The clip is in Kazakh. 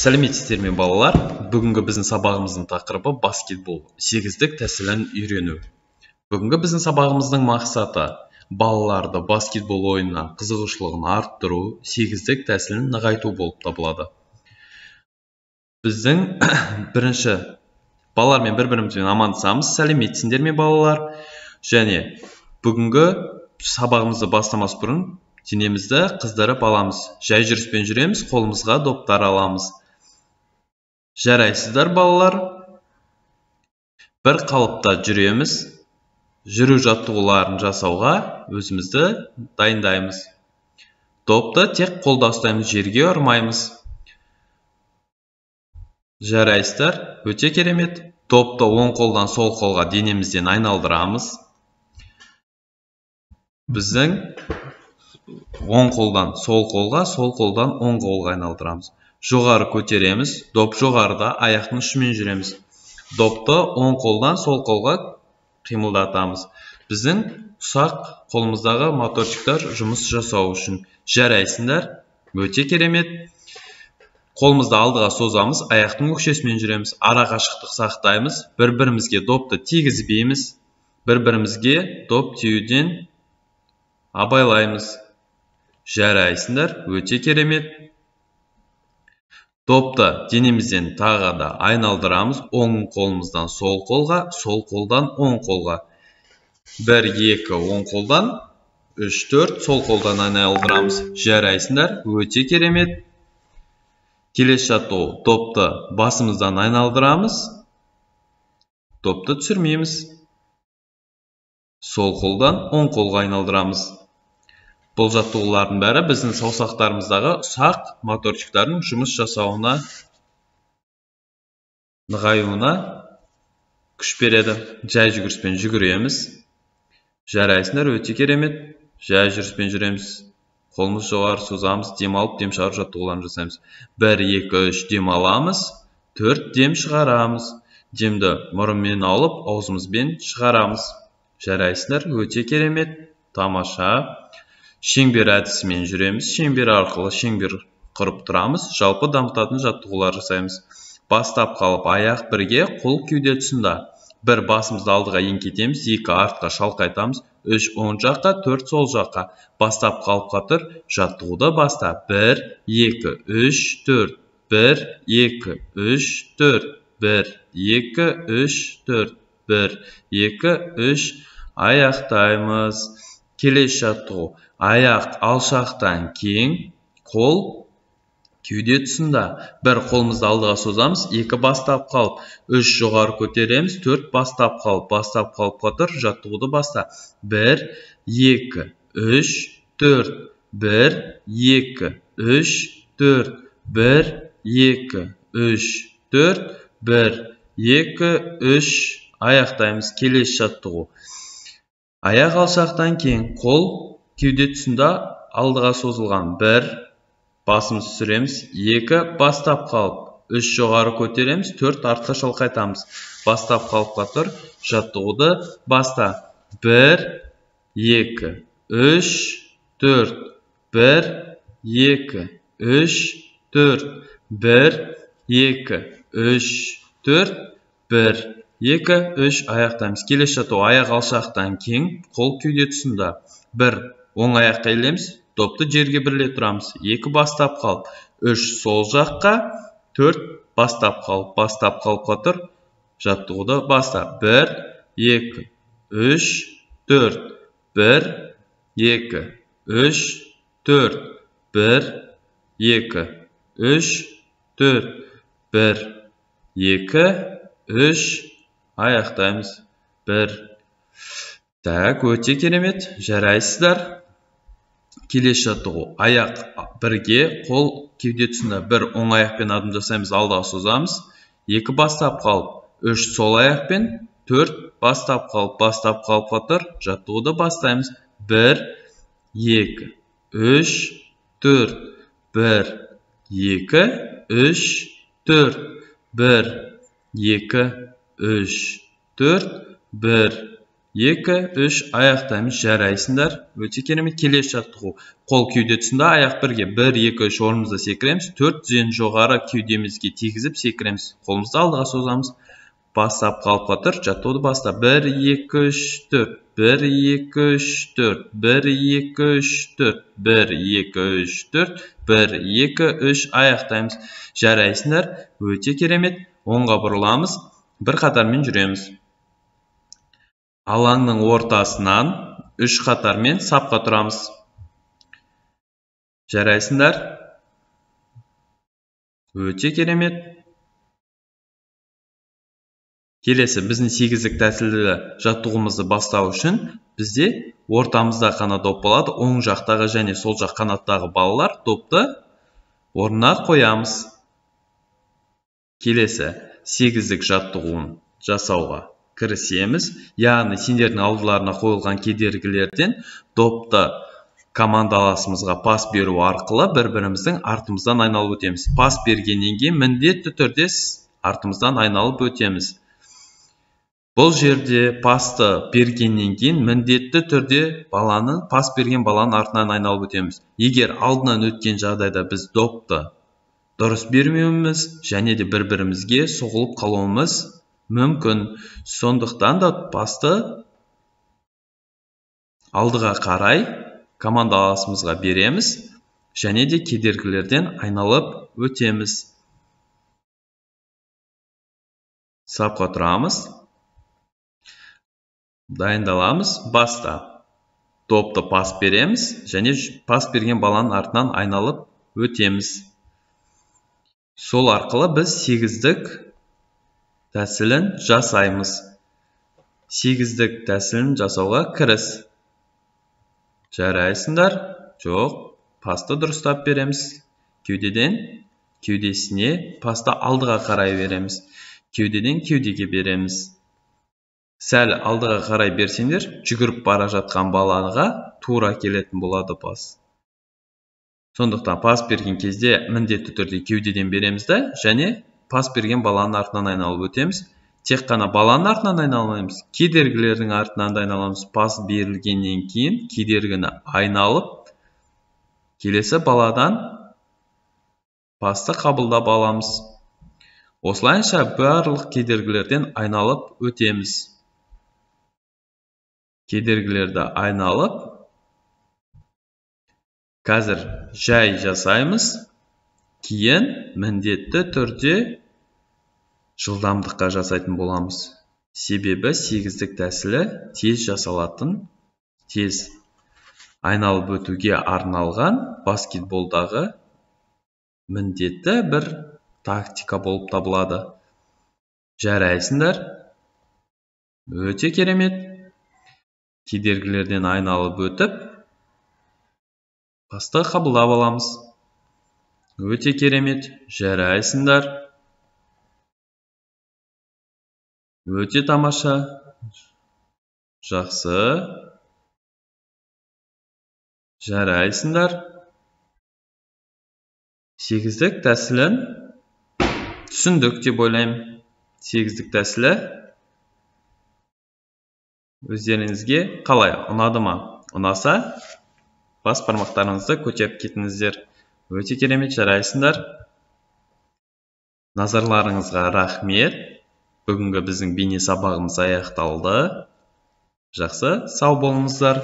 Сәлеметсіздер ме балалар? Бүгінгі біздің сабағымыздың тақырыбы баскетбол. Сегіздік тәсілін үйрену. Бүгінгі біздің сабағымыздың мақсаты балаларды баскетбол ойынына қызығушылығын арттыру, сегіздік тәсілін нығайту болып табылады. Біздің бірінші балалармен бір-бірімізбен амандасамыз. Сәлеметсіңдер ме балалар? Және бүгінгі сабағымызды бастамас бұрын денемізді қыздырып аламыз. Жай жүріспен жүреміз, қолымызға доптар аламыз. Жарайсыздар балалар. Бір қалыпта жүреміз. Жүру жаттығуларын жасауға өзімізді дайындаймыз. Допты тек қолда ұстаймыз, жерге ұрмаймыз. Жарайсыздар, өте керемет. Допты оң қолдан сол қолға денемізден айналдырамыз. Біздің оң қолдан сол қолға, сол қолдан оң қолға айналдырамыз. Жоғары көтереміз. Доп жоғарыда, аяқтың ұшымен жүреміз. Допты оң қолдан сол қолға қимылдатамыз. Біздің ұсақ қолымыздағы моторчиктер жұмыс жасау үшін. Жарайсыңдар, өте керемет. Қолымызды алдыға созамыз, аяқтың өкшесімен жүреміз. Ара қашықтық сақтаймыз. Бір-бірімізге допты тигізбейміз. Бір-бірімізге доп тиюден абайлаймыз. Жарайсыңдар, өте керемет. Допты денемізден тағы да айналдырамыз. Оң қолымыздан сол қолға, сол қолдан оң қолға. 1, 2, оң қолдан, 3, 4, сол қолдан айналдырамыз. Жарайсыңдар, өте керемет. Келесі жаттығу. Допты басымыздан айналдырамыз. Допты түсірмейміз. Сол қолдан оң қолға айналдырамыз. Бұл жаттығулардың бәрі біздің саусақтарымыздағы ұсақ моторчиктардың жұмыс жасауына, нығаюына күш береді. Жай жүгіріспен жүгіреміз. Жарайсыңдар, өте керемет. Жай жүріспен жүреміз. Қолымыз жоғары созамыз, дем алып, дем шығару жаттығуларын жасаймыз. 1, 2, 3 дем аламыз, 4 дем шығарамыз. Демді мұрынмен алып, аузымызбен шығарамыз. Жарайсыңдар, өте керемет. Тамаша. Шеңбер әдісімен жүреміз. Шеңбер арқылы шеңбер құрып тұрамыз. Жалпы дамытатын жаттығулар жасаймыз. Бастап қалып, аяқ бірге, қол кеуде тұсында. 1 басымызды алдыға еңкейтеміз, 2 артқа шалқайтамыз, 3 оң жаққа, 4 сол жаққа. Бастап қалып қатыр, жаттығуды баста. 1, 2, 3, 4. 1, 2, 3, 4. 1, 2, 3, 4. 1, 2, 3. Аяқтаймыз. Келесі жаттығу. Аяқ алшақтан кең, қол кеуде тұсында. 1 қолымызды алдыға созамыз, 2 бастап қалып, 3 жоғары көтереміз, 4 бастап қалып қатыр, жаттығуды баста. 1, 2, 3, 4. 1, 2, 3, 4. 1, 2, 3, 4. 1, 2, 3. Аяқтаймыз. Келесі жаттығу. Аяқ алшақтан кең, қол кеуде тұсында алдыға созылған. 1 басымыз түсіреміз, 2 бастап қалып, 3 жоғары көтереміз, 4 артқа шалқайтамыз. Бастап қалып қатыр, жаттығуды баста. 1, 2, 3, 4. 1, 2, 3, 4. 1, 2, 3, 4. 1, 2, 3. Аяқтаймыз. Келесі жаттығу. Аяқ алшақтан кең, қол кеуде тұсында. 1 оң аяққа иілеміз, допты жерге бірлей тұрамыз. 2 бастап қалып, 3 сол жаққа, 4 бастап қалып қатыр, жаттығуды баста. 1, 2, 3, 4. 1, 2, 3, 4. 1, 2, 3, 4. 1, 2, 3. Аяқтаймыз. 1. Так, өте керемет. Жарайсыздар. Келесі жаттығу. Аяқ бірге, қол кеуде тұсында. 1 оң аяқпен адым жасаймыз, алдыға созамыз. 2 бастап қалып, 3 сол аяқпен, 4 бастап қалып қатыр, жаттығуды бастаймыз. 1, 2, 3, 4. 1, 2, 3, 4. 1, 2, 3, 4. 1, 2, 3 аяқтаймыз, жарайсыңдар. Өте керемет. Келесі жаттығу. Қол кеуде тұсында, аяқ бірге. 1, 2, 3 орнымызда секіреміз. 4 тізені жоғары кеудемізге тигізіп секіреміз. Қолымызды алдыға созамыз. Бастап қалыпқа тұр. Жаттығуды баста. 1, 2, 3, 4. 1, 2, 3, 4. 1, 2, 3, 4. 1, 2, 3, 4. 1, 2, 3 аяқтаймыз. Жарайсыңдар. Өте керемет. Оңға бұрыламыз. Bir қатармен жүреміз. Алаңның ортасынан 3 қатармен сапқа тұрамыз. Жарайсыңдар. Өте керемет. Келесі біздің сегіздік тәсілі жаттығуымызды бастау үшін бізде ортамызда қанат доп болады. Оң жақтағы және сол жақ қанаттағы балалар допты орнына қоямыз. Келесі сегіздік жаттығуын жасауға кірісеміз. Яғни сендердің алдыларына қойылған кедергілерден допты командаласымызға пас беру арқылы бір-біріміздің артымыздан айналып өтеміз. Пас бергеннен кейін міндетті түрде артымыздан айналып өтеміз. Бұл жерде пасты бергеннен кейін міндетті түрде пас берген баланың артынан айналып өтеміз. Егер алдынан өткен жағдайда біз допты дұрыс бермеуіміз және де бір-бірімізге соғылып қалуымыз мүмкін. Сондықтан да пасты алдыға қарай командаласымызға береміз және де кедергілерден айналып өтеміз. Сапқа тұрамыз. Дайындаламыз. Баста. Допты пас береміз және пас берген баланың артынан айналып өтеміз. Сол арқылы біз сегіздік тәсілін жасаймыз. Сегіздік тәсілін жасауға кіріс. Жарайсыңдар. Жоқ, пасты дұрыстап береміз. Кеудесіне пасты алдыға қарай береміз. Кеудеден кеудеге береміз. Сәл алдыға қарай берсеңдер, жүгіріп бара жатқан балаға тура келетін болады пас. Сондықтан пас берген кезде міндетті түрде кеудеден береміз да, және пас берген баланың артынан айналып өтеміз. Тек қана баланың артынан айналмаймыз, кедергілердің артынан да айналамыз. Пас берілгеннен кейін кедергіні айналып, келесі баладан пасты қабылдап аламыз. Осылайша барлық кедергілерден айналып өтеміз. Кедергілерді айналып, қазір жай жасаймыз, кейін міндетті түрде жылдамдыққа жасайтын боламыз. Себебі сегіздік тәсілі тез жасалатын, тез айналып өтуге арналған баскетболдағы міндетті бір тактика болып табылады. Жарайсыңдар. Өте керемет. Кедергілерден айналып өтіп, пасты қабылдап аламыз. Өте керемет. Жарайсыңдар. Өте тамаша. Жақсы. Жарайсыңдар. Сегіздік тәсілін түсіндік деп ойлаймын. Сегіздік тәсілі өздеріңізге қалай ұнады ма? Ұнаса, бас бармақтарыңызды көтеріп кетіңіздер. Өте керемет. Жарайсыңдар. Назарларыңызға рахмет. Бүгінгі біздің бейне сабағымыз аяқталды. Жақсы, сау болыңыздар.